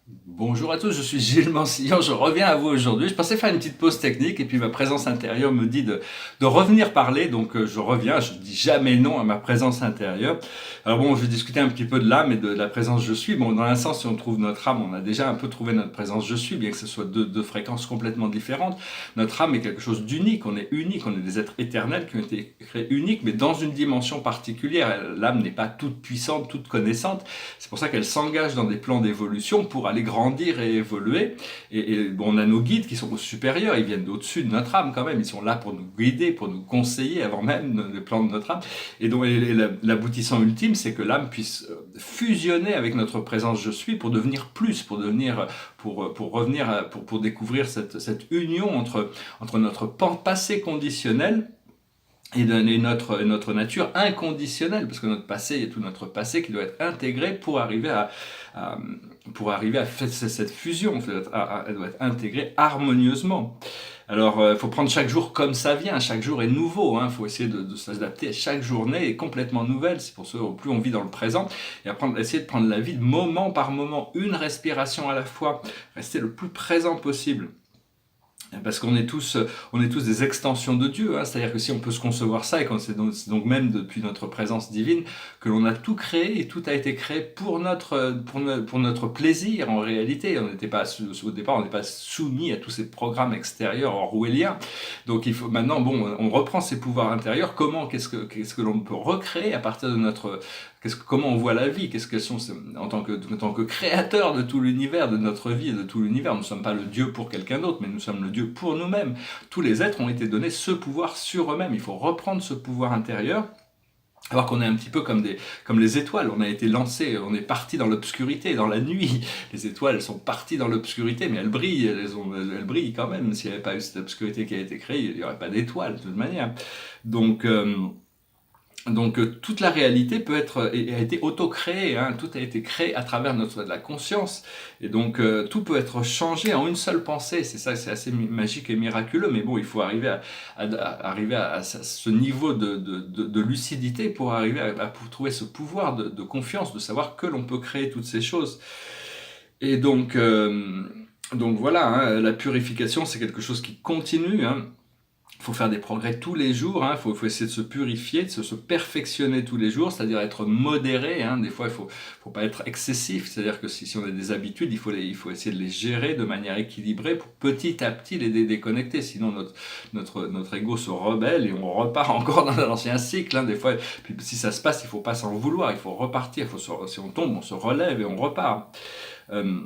Bonjour à tous, je suis Gilles Mansillon, je reviens à vous aujourd'hui. Je pensais faire une petite pause technique et puis ma présence intérieure me dit de revenir parler, donc je reviens, je dis jamais non à ma présence intérieure. Alors bon, je vais discuter un petit peu de l'âme et de la présence je suis. Bon, dans un sens, si on trouve notre âme, on a déjà un peu trouvé notre présence je suis, bien que ce soit deux fréquences complètement différentes. Notre âme est quelque chose d'unique, on est unique, on est des êtres éternels qui ont été créés uniques, mais dans une dimension particulière. L'âme n'est pas toute puissante, toute connaissante, c'est pour ça qu'elle s'engage dans des plans d'évolution pour aller grandir et évoluer. Et bon, on a nos guides qui sont supérieurs, ils viennent d'au-dessus de notre âme quand même, ils sont là pour nous guider, pour nous conseiller avant même le plan de notre âme. Et donc l'aboutissant ultime, c'est que l'âme puisse fusionner avec notre présence je suis pour devenir plus, pour devenir, pour revenir, pour découvrir cette union entre notre passé conditionnel et notre nature inconditionnelle, parce que notre passé, il y a tout notre passé qui doit être intégré à pour arriver à faire cette fusion, elle doit être intégrée harmonieusement. Alors, il faut prendre chaque jour comme ça vient, chaque jour est nouveau, il faut essayer de s'adapter, chaque journée est complètement nouvelle, c'est pour ça au plus on vit dans le présent, et essayer de prendre la vie de moment par moment, une respiration à la fois, rester le plus présent possible. Parce on est tous des extensions de Dieu, c'est-à-dire que si on peut se concevoir ça, et c'est donc même depuis notre présence divine que l'on a tout créé et tout a été créé pour notre plaisir en réalité. On n'était pas au départ, on n'est pas soumis à tous ces programmes extérieurs orwelliens. Donc il faut maintenant, bon, on reprend ses pouvoirs intérieurs. Qu'est-ce que l'on peut recréer à partir de notre comment on voit la vie, qu'est-ce qu'elles sont en tant que créateur de tout l'univers, de notre vie et de tout l'univers. Nous ne sommes pas le Dieu pour quelqu'un d'autre, mais nous sommes le Dieu pour nous-mêmes. Tous les êtres ont été donnés ce pouvoir sur eux-mêmes. Il faut reprendre ce pouvoir intérieur. Alors qu'on est un petit peu comme les étoiles, on a été lancé, on est parti dans l'obscurité, dans la nuit. Les étoiles sont parties dans l'obscurité, mais elles brillent, elles brillent quand même. S'il n'y avait pas eu cette obscurité qui a été créée, il n'y aurait pas d'étoiles de toute manière. Donc, toute la réalité a été auto-créée, tout a été créé à travers la conscience, et donc tout peut être changé en une seule pensée. C'est ça, c'est assez magique et miraculeux, mais bon, il faut arriver à ce niveau de lucidité pour arriver pour trouver ce pouvoir de confiance, de savoir que l'on peut créer toutes ces choses. Et donc voilà, la purification, c'est quelque chose qui continue. Il faut faire des progrès tous les jours, faut essayer de se purifier, de se perfectionner tous les jours, c'est-à-dire être modéré. Des fois, il faut pas être excessif, c'est-à-dire que si on a des habitudes, il faut essayer de les gérer de manière équilibrée pour petit à petit les déconnecter. Sinon, notre ego se rebelle et on repart encore dans l'ancien cycle. Des fois, puis si ça se passe, il faut pas s'en vouloir, il faut repartir. Si on tombe, on se relève et on repart. Euh,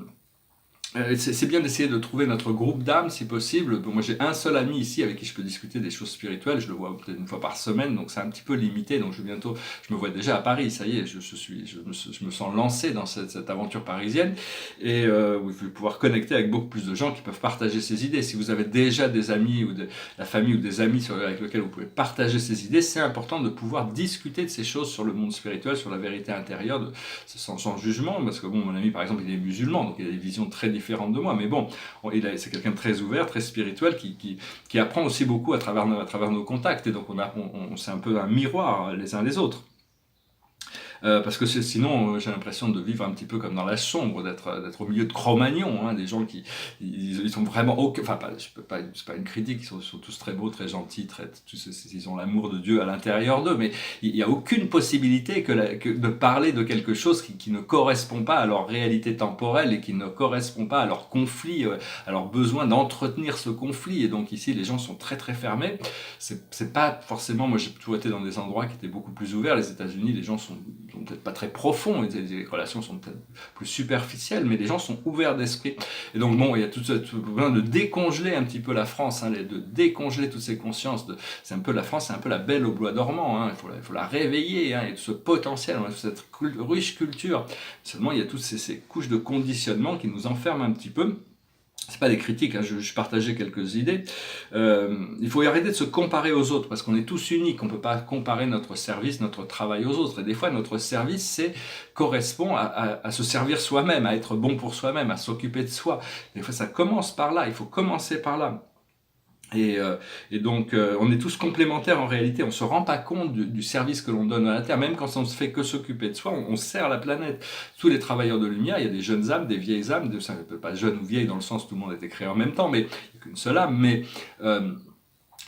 c'est bien d'essayer de trouver notre groupe d'âmes si possible. Bon, moi j'ai un seul ami ici avec qui je peux discuter des choses spirituelles, je le vois peut-être une fois par semaine, donc c'est un petit peu limité, donc je me vois déjà à Paris, ça y est, je me sens lancé dans cette aventure parisienne, et où je vais pouvoir connecter avec beaucoup plus de gens qui peuvent partager ces idées. Si vous avez déjà des amis ou de la famille ou des amis avec lesquels vous pouvez partager ces idées, c'est important de pouvoir discuter de ces choses sur le monde spirituel, sur la vérité intérieure, sans jugement, parce que bon, mon ami par exemple il est musulman, donc il a des visions très différentes de moi, mais bon, c'est quelqu'un de très ouvert, très spirituel, qui apprend aussi beaucoup à travers nos contacts, et donc c'est un peu un miroir les uns les autres. Parce que sinon, j'ai l'impression de vivre un petit peu comme dans la sombre, d'être au milieu de Cro-Magnon, des gens qui ils sont vraiment enfin c'est pas une critique, sont tous très beaux, très gentils, ils ont l'amour de Dieu à l'intérieur d'eux, mais il n'y a aucune possibilité que de parler de quelque chose qui ne correspond pas à leur réalité temporelle et qui ne correspond pas à leur conflit, à leur besoin d'entretenir ce conflit. Et donc ici, les gens sont très très fermés. C'est pas forcément, moi j'ai toujours été dans des endroits qui étaient beaucoup plus ouverts. Les États-Unis, les gens sont peut-être pas très profonds, les relations sont peut-être plus superficielles, mais les gens sont ouverts d'esprit. Et donc bon, il y a tout besoin de décongeler un petit peu la France, de décongeler toutes ces consciences. C'est un peu la France, c'est un peu la belle au bois dormant. Il faut la réveiller, et ce potentiel, cette riche culture. Seulement, il y a toutes ces couches de conditionnement qui nous enferment un petit peu. C'est pas des critiques, je partageais quelques idées. Il faut arrêter de se comparer aux autres, parce qu'on est tous uniques, on peut pas comparer notre service, notre travail aux autres. Et des fois, notre service, correspond à se servir soi-même, à être bon pour soi-même, à s'occuper de soi. Des fois, ça commence par là, il faut commencer par là. Et, euh, et donc, on est tous complémentaires en réalité. On ne se rend pas compte du service que l'on donne à la Terre. Même quand on ne se fait que s'occuper de soi, on sert la planète. Tous les travailleurs de lumière, il y a des jeunes âmes, des vieilles âmes. Ça ne peut pas jeunes ou vieilles dans le sens où tout le monde a été créé en même temps, mais il n'y a qu'une seule âme. Mais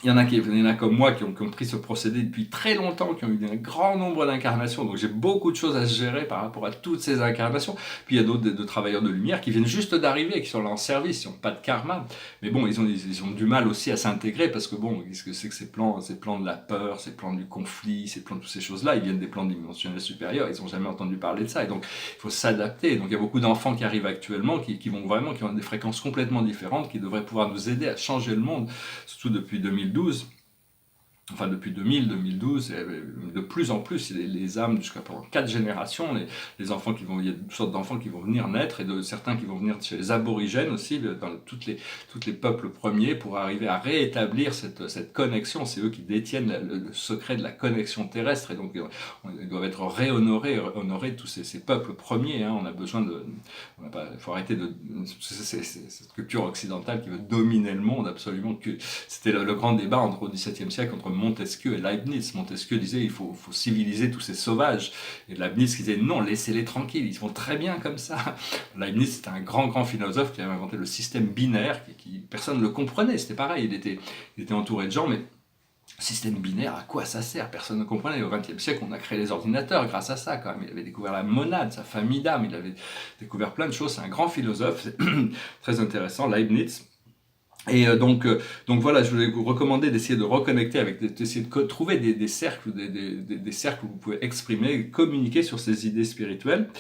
il y en a comme moi qui ont pris ce procédé depuis très longtemps, qui ont eu un grand nombre d'incarnations. Donc j'ai beaucoup de choses à gérer par rapport à toutes ces incarnations. Puis il y a d'autres de travailleurs de lumière qui viennent juste d'arriver, qui sont là en service, ils n'ont pas de karma. Mais bon, ils ont du mal aussi à s'intégrer parce que bon, qu'est-ce que c'est que ces plans de la peur, ces plans du conflit, ces plans de toutes ces choses-là, ils viennent des plans dimensionnels supérieurs, ils n'ont jamais entendu parler de ça. Et donc il faut s'adapter. Donc il y a beaucoup d'enfants qui arrivent actuellement, qui ont des fréquences complètement différentes, qui devraient pouvoir nous aider à changer le monde, surtout depuis 2012. Enfin, depuis 2000, 2012, de plus en plus, les âmes, jusqu'à pendant 4 générations, les enfants il y a toutes sortes d'enfants qui vont venir naître, et certains qui vont venir chez les aborigènes aussi, dans toutes les peuples premiers, pour arriver à réétablir cette connexion. C'est eux qui détiennent le secret de la connexion terrestre, et donc ils doivent être honorés tous ces peuples premiers. Hein. On a besoin il faut arrêter cette culture occidentale qui veut dominer le monde absolument. C'était le grand débat au XVIIe siècle entre Montesquieu et Leibniz. Montesquieu disait il faut civiliser tous ces sauvages. Et Leibniz disait non, laissez-les tranquilles, ils vont très bien comme ça. Leibniz c'était un grand philosophe qui avait inventé le système binaire, personne ne le comprenait. C'était pareil, il était entouré de gens, mais système binaire, à quoi ça sert? Personne ne comprenait. Au XXe siècle, on a créé les ordinateurs grâce à ça. Quand même. Il avait découvert la monade, sa famille d'âmes, il avait découvert plein de choses. C'est un grand philosophe, c'est très intéressant, Leibniz. Et donc voilà, je voulais vous recommander d'essayer de reconnecter d'essayer de trouver des cercles, des cercles où vous pouvez exprimer, communiquer sur ces idées spirituelles.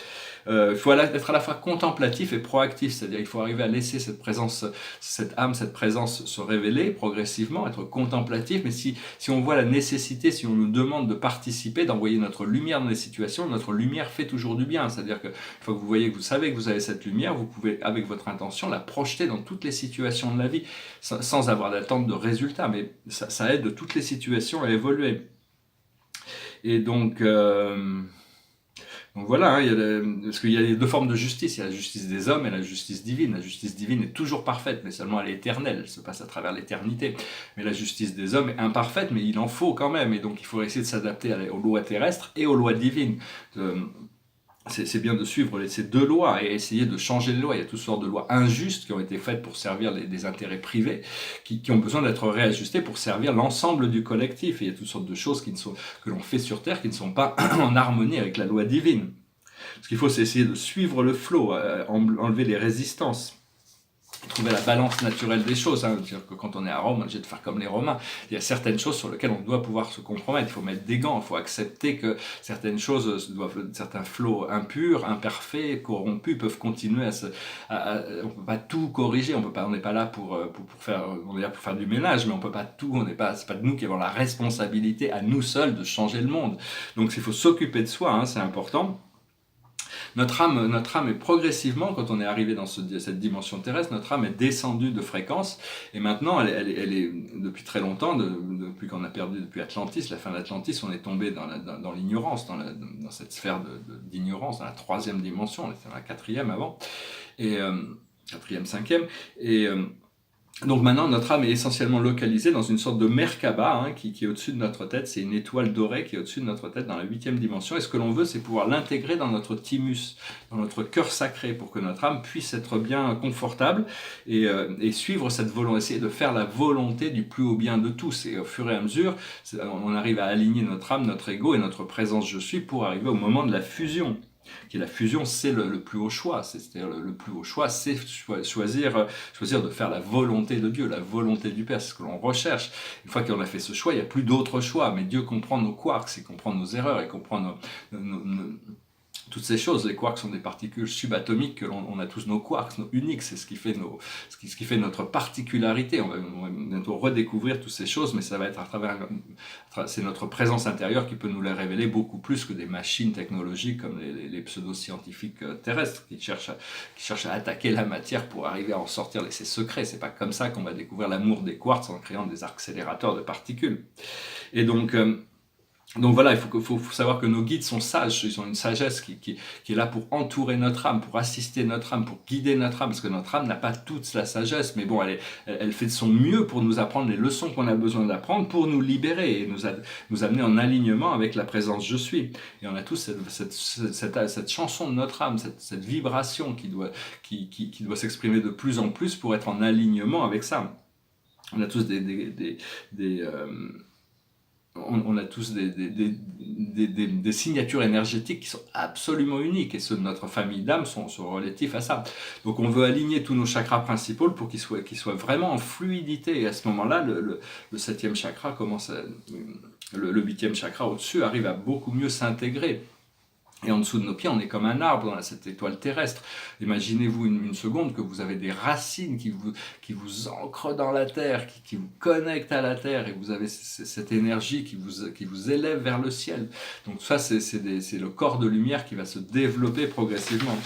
Il faut être à la fois contemplatif et proactif, c'est-à-dire il faut arriver à laisser cette présence, cette âme, cette présence se révéler progressivement, être contemplatif, mais si on voit la nécessité, si on nous demande de participer, d'envoyer notre lumière dans les situations, notre lumière fait toujours du bien, c'est-à-dire que une fois que vous voyez, que vous savez que vous avez cette lumière, vous pouvez, avec votre intention, la projeter dans toutes les situations de la vie, sans avoir d'attente de résultats, mais ça aide toutes les situations à évoluer. Et donc voilà, hein, parce qu'il y a les deux formes de justice, il y a la justice des hommes et la justice divine. La justice divine est toujours parfaite, mais seulement elle est éternelle, elle se passe à travers l'éternité. Mais la justice des hommes est imparfaite, mais il en faut quand même, et donc il faut essayer de s'adapter aux lois terrestres et aux lois divines. C'est bien de suivre ces deux lois et essayer de changer les lois. Il y a toutes sortes de lois injustes qui ont été faites pour servir des intérêts privés, qui ont besoin d'être réajustées pour servir l'ensemble du collectif. Et il y a toutes sortes de choses que l'on fait sur Terre qui ne sont pas en harmonie avec la loi divine. Ce qu'il faut, c'est essayer de suivre le flot, enlever les résistances, trouver la balance naturelle des choses. Hein. C'est-à-dire que quand on est à Rome, on est obligé de faire comme les Romains. Il y a certaines choses sur lesquelles on doit pouvoir se compromettre. Il faut mettre des gants, il faut accepter que certaines choses, certains flots impurs, imparfaits, corrompus, peuvent continuer on peut pas tout corriger. On n'est pas là pour faire, on est là pour faire du ménage, mais on peut pas tout. C'est pas de nous qui avons la responsabilité à nous seuls de changer le monde. Donc il faut s'occuper de soi, hein, c'est important. Notre âme est progressivement, quand on est arrivé dans cette dimension terrestre, notre âme est descendue de fréquence, et maintenant elle est depuis très longtemps, depuis qu'on a perdu, depuis Atlantis, la fin d'Atlantis, on est tombé dans l'ignorance, dans cette sphère d'ignorance, dans la troisième dimension, on était dans la quatrième avant, et quatrième, cinquième, et donc maintenant, notre âme est essentiellement localisée dans une sorte de Merkaba, hein, qui est au-dessus de notre tête. C'est une étoile dorée qui est au-dessus de notre tête dans la 8e dimension. Et ce que l'on veut, c'est pouvoir l'intégrer dans notre thymus, dans notre cœur sacré, pour que notre âme puisse être bien confortable et suivre cette volonté, essayer de faire la volonté du plus haut bien de tous. Et au fur et à mesure, on arrive à aligner notre âme, notre ego et notre présence je suis pour arriver au moment de la fusion. La fusion, c'est le plus haut choix. C'est-à-dire le plus haut choix, c'est choisir de faire la volonté de Dieu, la volonté du Père, c'est ce que l'on recherche. Une fois qu'on a fait ce choix, il n'y a plus d'autre choix. Mais Dieu comprend nos quarks, il comprend nos erreurs, il comprend toutes ces choses. Les quarks sont des particules subatomiques, on a tous nos quarks, nos uniques, c'est ce qui fait notre particularité. On va bientôt redécouvrir toutes ces choses, mais ça va être c'est notre présence intérieure qui peut nous les révéler beaucoup plus que des machines technologiques comme les pseudo-scientifiques terrestres qui cherchent à attaquer la matière pour arriver à en sortir ses secrets. C'est pas comme ça qu'on va découvrir l'amour des quarks en créant des accélérateurs de particules. Et donc Donc voilà, faut savoir que nos guides sont sages, ils ont une sagesse qui est là pour entourer notre âme, pour assister notre âme, pour guider notre âme, parce que notre âme n'a pas toute la sagesse, mais bon, elle fait de son mieux pour nous apprendre les leçons qu'on a besoin d'apprendre, pour nous libérer et nous amener en alignement avec la présence je suis. Et on a tous cette chanson de notre âme, cette vibration qui doit s'exprimer de plus en plus pour être en alignement avec ça. On a tous on a tous des signatures énergétiques qui sont absolument uniques et ceux de notre famille d'âme sont relatifs à ça. Donc on veut aligner tous nos chakras principaux pour qu'ils soient vraiment en fluidité et à ce moment-là, le 7e chakra commence le 8e chakra au-dessus arrive à beaucoup mieux s'intégrer. Et en dessous de nos pieds, on est comme un arbre dans cette étoile terrestre. Imaginez-vous une seconde que vous avez des racines qui vous ancrent dans la terre, qui vous connectent à la terre, et vous avez cette énergie qui vous élève vers le ciel. Donc ça, c'est le corps de lumière qui va se développer progressivement.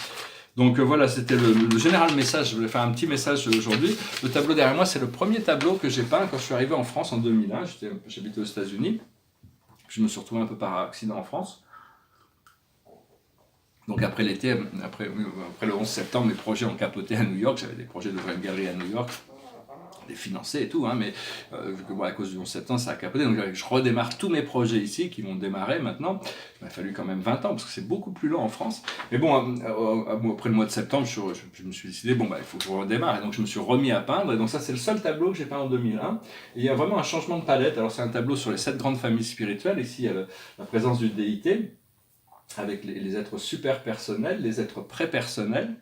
Donc voilà, c'était le général message. Je voulais faire un petit message aujourd'hui. Le tableau derrière moi, c'est le premier tableau que j'ai peint quand je suis arrivé en France en 2001. J'habitais aux États-Unis. Je me suis retrouvé un peu par accident en France. Donc après l'été, après le 11 septembre, mes projets ont capoté à New York. J'avais des projets d'ouvrir une galerie à New York, des financés et tout, hein, mais vu que à cause du 11 septembre, ça a capoté. Donc je redémarre tous mes projets ici, qui vont démarrer maintenant. Il m'a fallu quand même 20 ans, parce que c'est beaucoup plus lent en France. Mais bon, après le mois de septembre, je me suis décidé, bon, il faut que je redémarre. Et donc je me suis remis à peindre. Et donc ça, c'est le seul tableau que j'ai peint en 2001. Et il y a vraiment un changement de palette. Alors c'est un tableau sur les 7 grandes familles spirituelles. Ici, il y a la présence d'une déité, avec les êtres super personnels, les êtres pré-personnels.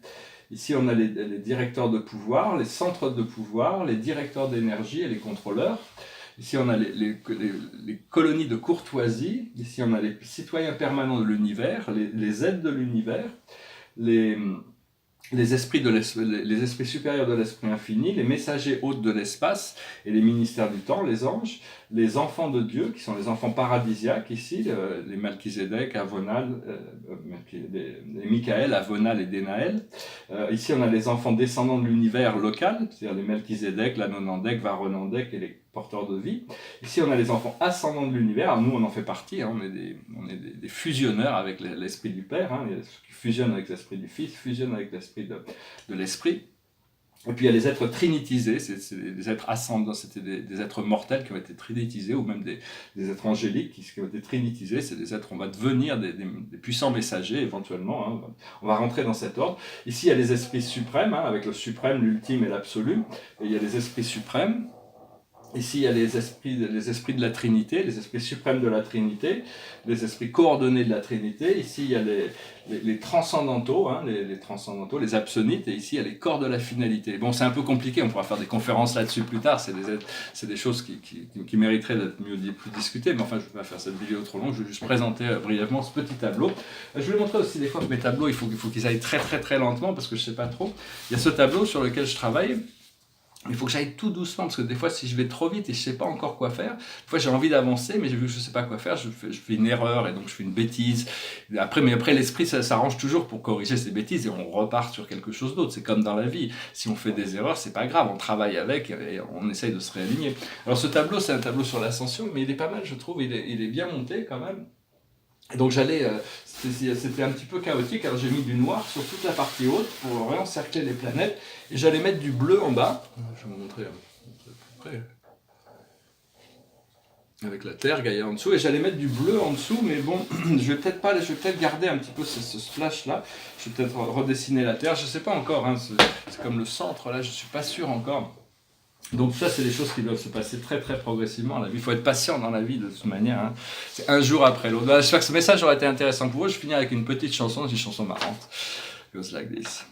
Ici, on a les directeurs de pouvoir, les centres de pouvoir, les directeurs d'énergie et les contrôleurs. Ici, on a les colonies de courtoisie. Ici, on a les citoyens permanents de l'univers, les aides de l'univers, les esprits supérieurs de l'esprit infini, les messagers hôtes de l'espace et les ministères du temps, les anges, les enfants de Dieu, qui sont les enfants paradisiaques ici, les Melchizedek, Avonal, les Michael, Avonal et Denaël. Ici, on a les enfants descendants de l'univers local, c'est-à-dire les Melchizedek, l'Anonandek, Varonandek et les porteurs de vie. Ici, on a les enfants ascendants de l'univers. Alors, nous, on en fait partie, hein, on est des fusionneurs avec l'esprit du Père, hein, qui fusionnent avec l'esprit du Fils, fusionnent avec l'esprit de l'Esprit. Et puis il y a les êtres trinitisés, c'est des êtres ascendants, c'était des êtres mortels qui ont été trinitisés, ou même des êtres angéliques qui ont été trinitisés. C'est des êtres, on va devenir des puissants messagers éventuellement, hein. On va rentrer dans cet ordre. Ici il y a les esprits suprêmes, hein, avec le suprême, l'ultime et l'absolu, et il y a les esprits suprêmes. Ici, il y a les esprits de la Trinité, les esprits suprêmes de la Trinité, les esprits coordonnés de la Trinité. Ici, il y a les transcendantaux, hein, les transcendantaux, les absonites, et ici, il y a les corps de la finalité. Bon, c'est un peu compliqué, on pourra faire des conférences là-dessus plus tard, c'est des choses qui mériteraient d'être plus discutées, mais enfin, je ne vais pas faire cette vidéo trop longue, je vais juste présenter brièvement ce petit tableau. Je voulais montrer aussi des fois que mes tableaux, il faut qu'ils aillent très très très lentement, parce que je ne sais pas trop. Il y a ce tableau sur lequel je travaille. Il faut que j'aille tout doucement, parce que des fois, si je vais trop vite et je ne sais pas encore quoi faire, des fois j'ai envie d'avancer, mais vu que je ne sais pas quoi faire, je fais une erreur, et donc je fais une bêtise. Mais après l'esprit s'arrange toujours pour corriger ces bêtises, et on repart sur quelque chose d'autre. C'est comme dans la vie. Si on fait des erreurs, c'est pas grave, on travaille avec, et on essaye de se réaligner. Alors ce tableau, c'est un tableau sur l'ascension, mais il est pas mal, je trouve, il est bien monté quand même. Et donc c'était un petit peu chaotique, alors j'ai mis du noir sur toute la partie haute pour réencercler les planètes, et j'allais mettre du bleu en bas. Je vais vous montrer plus près. Avec la Terre, Gaïa en dessous, et j'allais mettre du bleu en dessous, mais bon, je vais peut-être garder un petit peu ce splash là, je vais peut-être redessiner la Terre, je sais pas encore, hein, c'est comme le centre là, je suis pas sûr encore. Donc ça, c'est des choses qui doivent se passer très très progressivement dans la vie. Il faut être patient dans la vie de toute manière, hein. C'est un jour après l'autre. J'espère que ce message aurait été intéressant pour vous. Je finis avec une petite chanson, une chanson marrante. It goes like this.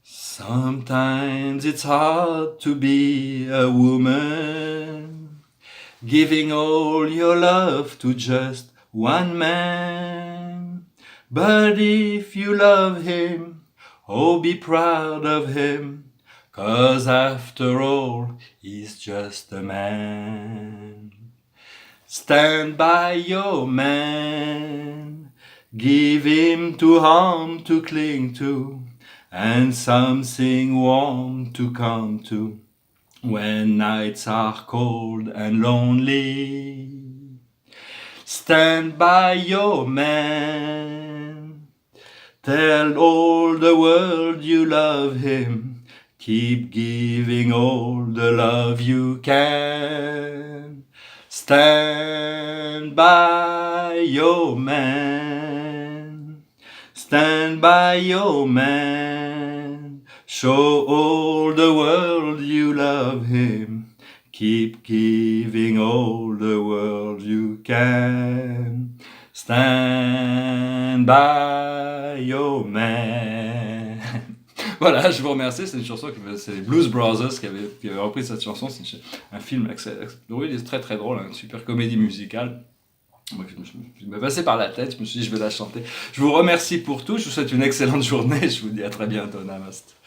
Sometimes it's hard to be a woman, giving all your love to just one man. But if you love him, oh, be proud of him. 'Cause after all, he's just a man. Stand by your man. Give him two arms to cling to, and something warm to come to, when nights are cold and lonely. Stand by your man. Tell all the world you love him. Keep giving all the love you can. Stand by your man. Stand by your man. Show all the world you love him. Keep giving all the world you can. Stand by your man. Voilà, je vous remercie. C'est une chanson c'est les Blues Brothers qui avaient repris cette chanson. C'est un film oui, il est très très drôle, une super comédie musicale. Moi, je me passais par la tête, je me suis dit je vais la chanter. Je vous remercie pour tout, je vous souhaite une excellente journée, je vous dis à très bientôt, Namaste.